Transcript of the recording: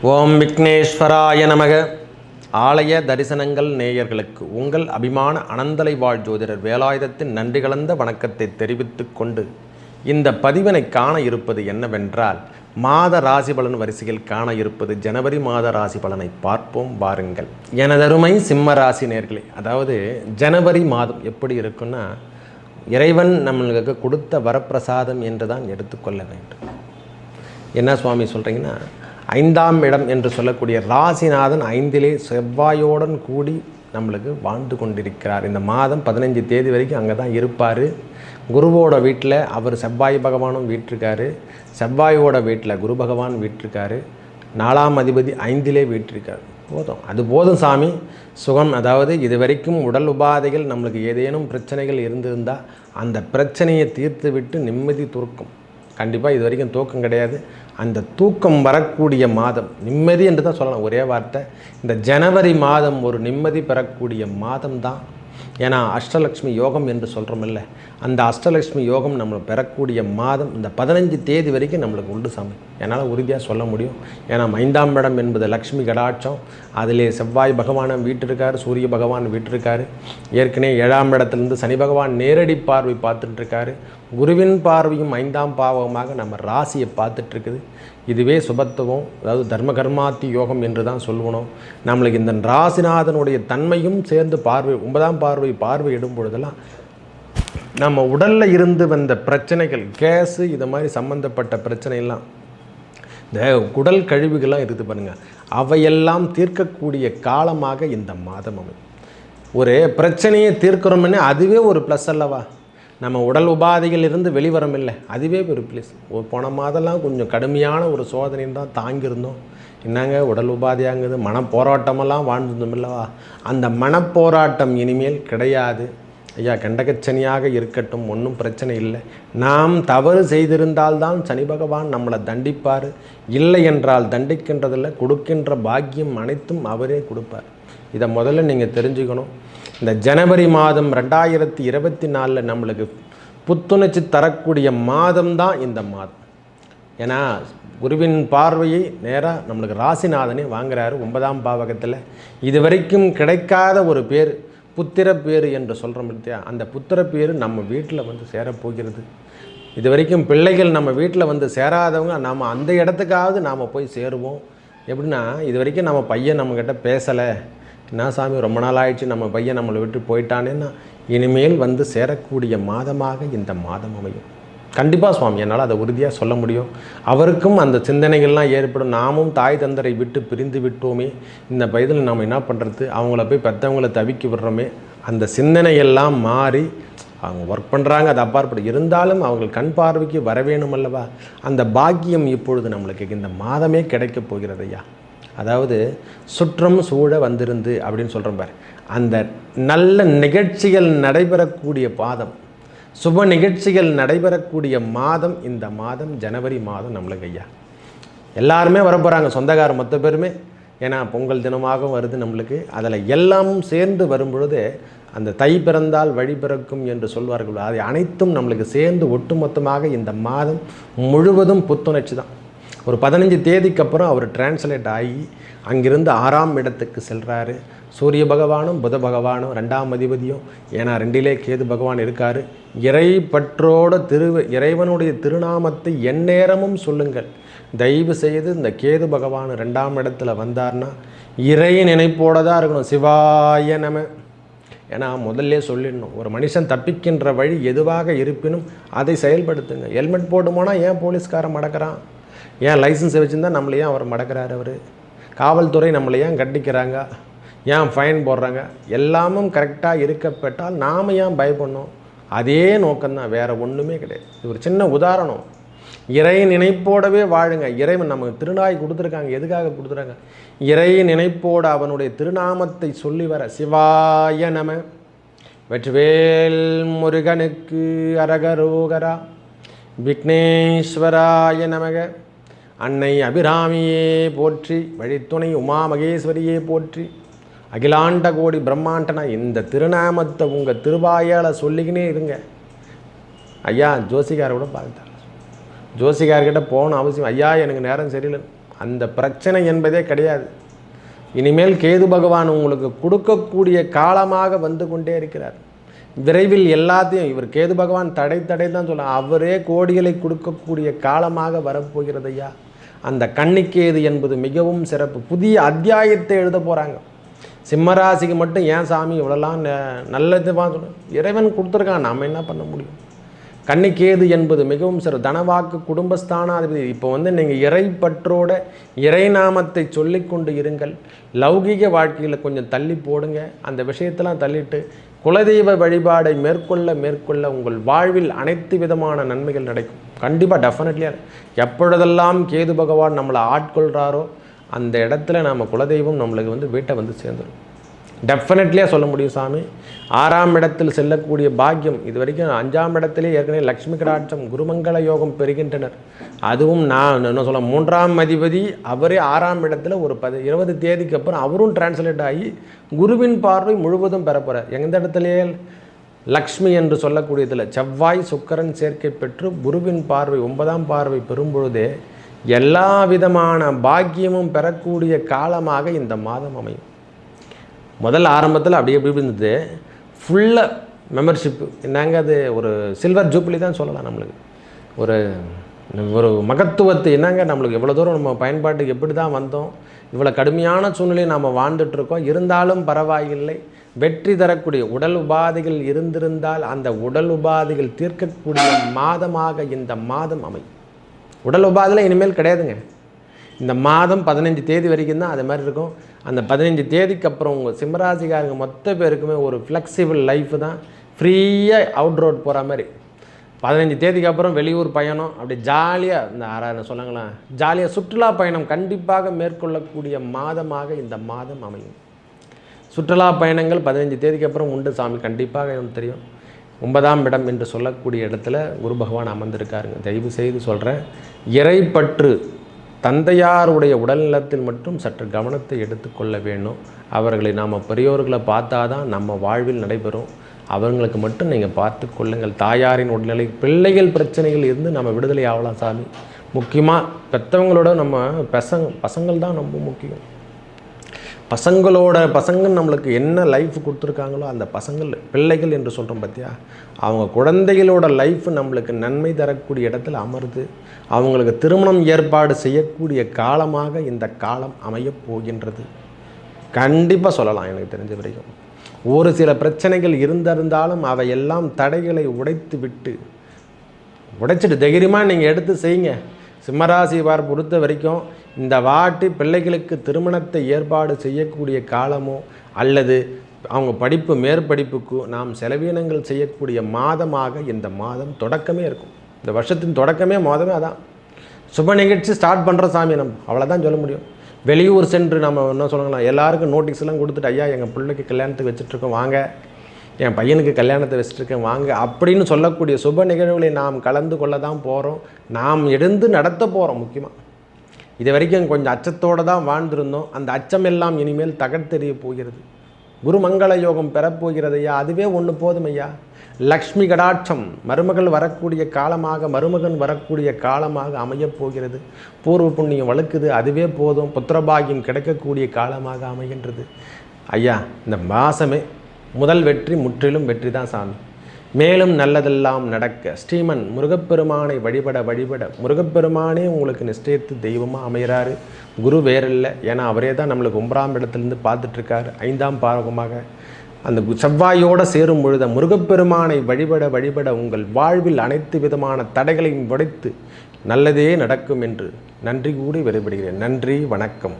ஓம் விக்னேஸ்வராய நமக. ஆலய தரிசனங்கள் நேயர்களுக்கு உங்கள் அபிமான அனந்தலை வாழ் ஜோதிடர் வேலாயுதத்தின் நன்றி கலந்த வணக்கத்தை தெரிவித்துக் கொண்டு இந்த பதிவினை காண இருப்பது என்னவென்றால், மாத ராசி பலன் வரிசையில் காண இருப்பது ஜனவரி மாத ராசி பலனை பார்ப்போம் வாருங்கள். எனதருமை சிம்ம ராசி நேயர்களே, அதாவது ஜனவரி மாதம் எப்படி இருக்குன்னா, இறைவன் நம்மளுக்கு கொடுத்த வரப்பிரசாதம் என்று தான் எடுத்துக்கொள்ள வேண்டும். என்ன சுவாமி சொல்கிறீங்கன்னா, 5ஆம் இடம் என்று சொல்லக்கூடிய ராசிநாதன் 5லே செவ்வாயோடன் கூடி நம்மளுக்கு வாழ்ந்து கொண்டிருக்கிறார். இந்த மாதம் 15 தேதி வரைக்கும் அங்கே தான் இருப்பார். குருவோட வீட்டில் அவர் செவ்வாய் பகவானும் வீற்றிருக்காரு, செவ்வாயோட வீட்டில் குரு பகவான் வீற்றிருக்காரு, 4ஆம் அதிபதி 5லே வீற்றிருக்காரு. போதும், அது போதும் சாமி, சுகம். அதாவது இது வரைக்கும் உடல் உபாதைகள் நம்மளுக்கு ஏதேனும் பிரச்சனைகள் இருந்திருந்தால் அந்த பிரச்சனையை தீர்த்து விட்டு நிம்மதி தூக்கம். கண்டிப்பாக இது வரைக்கும் தூக்கம் கிடையாது. அந்த தூக்கம் வரக்கூடிய மாதம், நிம்மதி என்று தான் சொல்லலாம். ஒரே வார்த்தை, இந்த ஜனவரி மாதம் ஒரு நிம்மதி பெறக்கூடிய மாதம் தான். ஏன்னா அஷ்டலக்ஷ்மி யோகம் என்று சொல்கிறோமில்ல, அந்த அஷ்டலக்ஷ்மி யோகம் நம்ம பெறக்கூடிய மாதம் இந்த 15 தேதி வரைக்கும் நம்மளுக்கு உண்டு சாமி. என்னால் உறுதியாக சொல்ல முடியும். ஏன்னா 5ஆம் இடம் என்பது லக்ஷ்மி கடாட்சம், அதிலே செவ்வாய் பகவான் வீட்டிருக்கார், சூரிய பகவான் வீட்டிருக்காரு. ஏற்கனவே 7ஆம் இடத்துலேருந்து சனி பகவான் நேரடி பார்வை பார்த்துட்ருக்காரு. குருவின் பார்வையும் 5ஆம் பாவமாக நம்ம ராசியை பார்த்துட்ருக்குது. இதுவே சுபத்துவம், அதாவது தர்ம கர்மாத்தி யோகம் என்று தான் சொல்லணும். நம்மளுக்கு இந்த ராசிநாதனுடைய தன்மையும் சேர்ந்து 9ஆம் பார்வையிடும் பொழுதெல்லாம் நம்ம உடலில் இருந்து வந்த பிரச்சனைகள், கேஸு, இது மாதிரி சம்மந்தப்பட்ட பிரச்சனையெல்லாம், இந்த குடல் கழிவுகள்லாம் இருக்குது பாருங்கள், அவையெல்லாம் தீர்க்கக்கூடிய காலமாக இந்த மாதம் அமையும். ஒரு பிரச்சனையை தீர்க்கிறோம்னே அதுவே ஒரு ப்ளஸ் அல்லவா? நம்ம உடல் உபாதைகள் இருந்து வெளிவரம் இல்லை, அதுவே ஒரு ப்ளஸ். போன மாதம்லாம் கொஞ்சம் கடுமையான ஒரு சோதனைன்னு தான் தாங்கியிருந்தோம். என்னங்க உடல் உபாதையாங்குது, மனப்போராட்டமெல்லாம் வாழ்ந்துருந்தோம் இல்லவா? அந்த மனப்போராட்டம் இனிமேல் கிடையாது ஐயா. கண்டகச்சனியாக இருக்கட்டும், ஒன்றும் பிரச்சனை இல்லை. நாம் தவறு செய்திருந்தால்தான் சனி பகவான் நம்மளை தண்டிப்பார். இல்லை என்றால் தண்டிக்கின்றதில்லை, கொடுக்கின்ற பாக்கியம் அனைத்தும் அவரே கொடுப்பார். இதை முதல்ல நீங்கள் தெரிஞ்சுக்கணும். இந்த ஜனவரி மாதம் 2024 நம்மளுக்கு புத்துணர்ச்சி தரக்கூடிய மாதம் தான் இந்த மாதம். ஏன்னா குருவின் பார்வையை நேராக நம்மளுக்கு ராசிநாதனே வாங்குறாரு 9ஆம் பாவகத்தில். இது வரைக்கும் கிடைக்காத ஒரு பேர், புத்திர பேர் என்று சொல்கிறோம் இல்லையா, அந்த புத்திர பேர் நம்ம வீட்டில் வந்து சேரப்போகிறது. இது வரைக்கும் பிள்ளைகள் நம்ம வீட்டில் வந்து சேராதவங்க நாம் அந்த இடத்துக்காவது நாம் போய் சேருவோம். எப்படின்னா, இது வரைக்கும் நம்ம பையன் நம்மக்கிட்ட பேசலை, என்ன சாமி ரொம்ப நாள் ஆயிடுச்சு நம்ம பையன் நம்மளை விட்டு போயிட்டானேன்னா, இனிமேல் வந்து சேரக்கூடிய மாதமாக இந்த மாதம் அமையும். கண்டிப்பாக சுவாமி, என்னால் அதை உறுதியாக சொல்ல முடியும். அவருக்கும் அந்த சிந்தனைகள்லாம் ஏற்படும். நாமும் தாய் தந்தரை விட்டு பிரிந்து விட்டோமே, இந்த வயதில் நாம் என்ன பண்ணுறது, அவங்கள போய் பெற்றவங்களை தவிக்க விடுறோமே, அந்த சிந்தனையெல்லாம் மாறி அவங்க ஒர்க் பண்ணுறாங்க, அது அப்பாற்பட்டு இருந்தாலும் அவங்க கண் பார்வைக்கு வர வேணும் அல்லவா? அந்த பாக்கியம் இப்பொழுது நம்மளுக்கு இந்த மாதமே கிடைக்கப் போகிறது ஐயா. அதாவது சுற்றம் சூழ வந்திருந்து அப்படின்னு சொல்கிறோம் பாரு, அந்த நல்ல நிகழ்ச்சிகள் நடைபெறக்கூடிய பாதம், சுப நிகழ்ச்சிகள் நடைபெறக்கூடிய மாதம் இந்த மாதம் ஜனவரி மாதம் நம்மளுக்கு ஐயா. எல்லாருமே வரப்போகிறாங்க, சொந்தக்காரர் மொத்த பேருமே. ஏன்னா பொங்கல் தினமாக வருது நம்மளுக்கு. அதில் எல்லாமும் சேர்ந்து வரும்பொழுது அந்த தை பிறந்தால் வழி பிறக்கும் என்று சொல்வார்கள். அதை அனைத்தும் நம்மளுக்கு சேர்ந்து ஒட்டுமொத்தமாக இந்த மாதம் முழுவதும் புத்துணர்ச்சி தான். ஒரு 15 தேதிக்கு அப்புறம் அவர் டிரான்ஸ்லேட் ஆகி அங்கிருந்து 6ஆம் இடத்துக்கு செல்கிறாரு. சூரிய பகவானும் புத பகவானும் 2ஆம் அதிபதியும், ஏன்னா 2லே கேது பகவான் இருக்கார். இறைப்பற்றோட இறைவனுடைய திருநாமத்தை எந்நேரமும் சொல்லுங்கள். தயவு செய்து இந்த கேது பகவான் 2ஆம் இடத்துல வந்தார்னா இறை நினைப்போடு தான் இருக்கணும். சிவாய நம. ஏன்னா முதல்ல சொல்லிடணும், ஒரு மனுஷன் தப்பிக்கின்ற வழி எதுவாக இருப்பினும் அதை செயல்படுத்துங்க. ஹெல்மெட் போட்டு போனால் ஏன் போலீஸ்காரன் மடக்கிறான்? ஏன் லைசன்ஸை வச்சுருந்தா நம்மளை ஏன் அவர் மடக்கிறார்? அவர் காவல்துறை நம்மளை ஏன் கட்டிக்கிறாங்க? ஏன் ஃபைன் போடுறாங்க? எல்லாமும் கரெக்டாக இருக்கப்பட்டால் நாம் ஏன் பயப்படணும்? அதே நோக்கம்தான், வேறு ஒன்றுமே கிடையாது. இது ஒரு சின்ன உதாரணம். இறை நினைப்போடவே வாழுங்க. இறைவன் நமக்கு திருநாய் கொடுத்துருக்காங்க, எதுக்காக கொடுத்துருக்காங்க? இறை நினைப்போடு அவனுடைய திருநாமத்தை சொல்லி வர. சிவாய நம. வெற்றிவேல் முருகனுக்கு அரகரோகரா. விக்னேஸ்வராய நமக. அன்னை அபிராமியே போற்றி, வழித்துணை உமா மகேஸ்வரியே போற்றி, அகிலாண்ட கோடி பிரம்மாண்டனா. இந்த திருநாமத்தை உங்கள் திருவாயால் சொல்லிக்கினே இருங்க ஐயா. ஜோசிகாரை கூட பார்த்தாங்க, ஜோசிகார்கிட்ட போகணும் அவசியம். ஐயா எனக்கு நேரம் சரியில்லை, அந்த பிரச்சனை என்பதே கிடையாது. இனிமேல் கேது பகவான் உங்களுக்கு கொடுக்கக்கூடிய காலமாக வந்து கொண்டே இருக்கிறார். விரைவில் எல்லாத்தையும் இவர் கேது பகவான் தடை தான் சொல்ல, அவரே கோடிகளை கொடுக்கக்கூடிய காலமாக வரப்போகிறது ஐயா. அந்த கன்னிக்கேது என்பது மிகவும் சிறப்பு. புதிய அத்தியாயத்தை எழுத போகிறாங்க. சிம்மராசிக்கு மட்டும் ஏன் சாமி இவ்வளோலாம் நல்லதுவாக சொல்ல, இறைவன் கொடுத்துருக்கான், நாம் என்ன பண்ண முடியும்? கன்னிக்கேது என்பது மிகவும் சிறு தனவாக்கு குடும்பஸ்தானாதிபதி. இப்போ நீங்கள் இறைப்பற்றோட இறைநாமத்தை சொல்லி கொண்டு இருங்கள். லௌகீக வாழ்க்கையில் கொஞ்சம் தள்ளி போடுங்க. அந்த விஷயத்தெல்லாம் தள்ளிட்டு குலதெய்வ வழிபாடை மேற்கொள்ள உங்கள் வாழ்வில் அனைத்து விதமான நன்மைகள் நடக்கும். கண்டிப்பாக டெஃபினெட்லியாக எப்பொழுதெல்லாம் கேது பகவான் நம்மளை ஆட்கொள்கிறாரோ அந்த இடத்துல நம்ம குலதெய்வம் நம்மளுக்கு வீட்டை சேர்ந்துடும். டெஃபினெட்லியாக சொல்ல முடியும் சாமி. 6ஆம் இடத்தில் செல்லக்கூடிய பாக்கியம். இது வரைக்கும் 5ஆம் இடத்திலே ஏற்கனவே லக்ஷ்மி கடாட்சம் குருமங்கள யோகம் பெறுகின்றனர். அதுவும் நான் என்ன சொல்ல 3ஆம் அதிபதி அவரே 6ஆம் இடத்துல ஒரு 20 தேதிக்கு அப்புறம் அவரும் டிரான்ஸ்லேட் ஆகி குருவின் பார்வை முழுவதும் பெறப்போகிறார். எந்த இடத்துலையே லக்ஷ்மி என்று சொல்லக்கூடியதில் செவ்வாய் சுக்கிரன் சேர்க்கை பெற்று குருவின் பார்வை 9ஆம் பார்வை பெறும்பொழுதே எல்லா விதமான பாக்கியமும் பெறக்கூடிய காலமாக இந்த மாதம் அமையும். முதல் ஆரம்பத்தில் அப்படி இருந்தது. ஃபுல்லாக மெம்பர்ஷிப்பு என்னங்க, அது ஒரு சில்வர் ஜூப்ளி தான் சொல்லலாம். நம்மளுக்கு ஒரு ஒரு மகத்துவத்தை என்னங்க, நம்மளுக்கு எவ்வளோ தூரம் நம்ம பயன்பாட்டுக்கு எப்படி தான் வந்தோம், இவ்வளோ கடுமையான சூழ்நிலையை நாம் வாழ்ந்துட்டுருக்கோம். இருந்தாலும் பரவாயில்லை, வெற்றி தரக்கூடிய உடல் உபாதைகள் இருந்திருந்தால் அந்த உடல் உபாதைகள் தீர்க்கக்கூடிய மாதமாக இந்த மாதம் அமையும். உடல் உபாதையில் இனிமேல் கிடையாதுங்க. இந்த மாதம் 15 தேதி வரைக்கும் தான் அது மாதிரி இருக்கும். அந்த 15 தேதிக்கு அப்புறம் உங்கள் சிம்மராசிக்காரங்க மொத்த பேருக்குமே ஒரு ஃப்ளெக்சிபிள் லைஃப் தான். ஃப்ரீயாக அவுட் ரோட் போகிற மாதிரி. 15 தேதிக்கு அப்புறம் வெளியூர் பயணம் அப்படி ஜாலியாக இந்த சொல்லுங்களேன், ஜாலியாக சுற்றுலா பயணம் கண்டிப்பாக மேற்கொள்ளக்கூடிய மாதமாக இந்த மாதம் அமையும். சுற்றுலா பயணங்கள் 15 தேதிக்கு அப்புறம் உண்டு சாமி, கண்டிப்பாக எனக்கு தெரியும். 9ஆம் இடம் என்று சொல்லக்கூடிய இடத்துல குரு பகவான் அமர்ந்திருக்காருங்க. தயவு செய்து சொல்கிறேன், இறைப்பற்று தந்தையாருடைய உடல்நலத்தில் மட்டும் சற்று கவனத்தை எடுத்துக்கொள்ள வேண்டும். அவர்களை நாம் பெரியோர்களை பார்த்தா தான் நம்ம வாழ்வில் நடைபெறும். அவங்களுக்கு மட்டும் நீங்கள் பார்த்து கொள்ளுங்கள். தாயாரின் உடல்நிலை, பிள்ளைகள் பிரச்சனைகள் இருந்து நம்ம விடுதலை ஆகலாம் சாமி. முக்கியமாக பெற்றவங்களோட நம்ம பசங்கள் தான் ரொம்ப முக்கியம். பசங்க நம்மளுக்கு என்ன லைஃப் கொடுத்துருக்காங்களோ அந்த பசங்கள் பிள்ளைகள் என்று சொல்கிறோம் பார்த்தியா, அவங்க குழந்தைகளோட லைஃப் நம்மளுக்கு நன்மை தரக்கூடிய இடத்துல அமருது. அவங்களுக்கு திருமணம் ஏற்பாடு செய்யக்கூடிய காலமாக இந்த காலம் அமையப் போகின்றது. கண்டிப்பாக சொல்லலாம். எனக்கு தெரிஞ்ச வரைக்கும் ஒரு சில பிரச்சனைகள் இருந்திருந்தாலும் அவையெல்லாம் தடைகளை உடைச்சிட்டு தைரியமாக நீங்கள் எடுத்து செய்யுங்க. சிம்மராசி பொறுத்த வரைக்கும் இந்த வாட்டி பிள்ளைகளுக்கு திருமணத்தை ஏற்பாடு செய்யக்கூடிய காலமோ அல்லது அவங்க படிப்பு மேற்படிப்புக்கு நாம் செலவீனங்கள் செய்யக்கூடிய மாதமாக இந்த மாதம் தொடக்கமே இருக்கும். இந்த வருஷத்தின் தொடக்கமே மாதமே அதான். சுப நிகழ்ச்சி ஸ்டார்ட் பண்ணுற சாமி நம்ம அவ்வளோதான் சொல்ல முடியும். வெளியூர் சென்று நம்ம என்ன சொல்லலாம், எல்லாருக்கும் நோட்டீஸ்லாம் கொடுத்துட்டு ஐயா எங்கள் பிள்ளைக்கு கல்யாணத்துக்கு வச்சுட்ருக்கோம் வாங்க, என் பையனுக்கு கல்யாணத்தை வச்சுட்ருக்கேன் வாங்க அப்படின்னு சொல்லக்கூடிய சுப நிகழ்வுகளை நாம் கலந்து கொள்ள தான் போகிறோம். நாம் எடுத்து நடத்த போகிறோம். முக்கியமாக இது வரைக்கும் கொஞ்சம் அச்சத்தோடு தான் வாழ்ந்திருந்தோம். அந்த அச்சம் எல்லாம் இனிமேல் தகர்த்தெறிய போகிறது. குருமங்கள யோகம் பெறப்போகிறது ஐயா. அதுவே ஒன்று போதும் ஐயா. லக்ஷ்மி கடாட்சம் மருமகள் வரக்கூடிய காலமாக, மருமகன் வரக்கூடிய காலமாக அமையப் போகிறது. பூர்வ புண்ணியம் வழுக்குது, அதுவே போதும். புத்திரபாகியம் கிடைக்கக்கூடிய காலமாக அமைகின்றது ஐயா. இந்த மாதமே முதல் வெற்றி முற்றிலும் வெற்றி தான் சாமி. மேலும் நல்லதெல்லாம் நடக்க ஸ்ரீமன் முருகப்பெருமானை வழிபட முருகப்பெருமானே உங்களுக்கு நிச்சயத்து தெய்வமாக அமைகிறாரு. குரு வேறில்லை, ஏன்னா அவரே தான் நம்மளுக்கு 9ஆம் இடத்துலேருந்து பார்த்துட்ருக்காரு. 5ஆம் பாவகமாக அந்த செவ்வாயோடு சேரும் பொழுது முருகப்பெருமானை வழிபட உங்கள் வாழ்வில் அனைத்து விதமான தடைகளையும் உடைத்து நல்லதே நடக்கும் என்று நன்றி கூறி விடைபெறுகிறேன். நன்றி, வணக்கம்.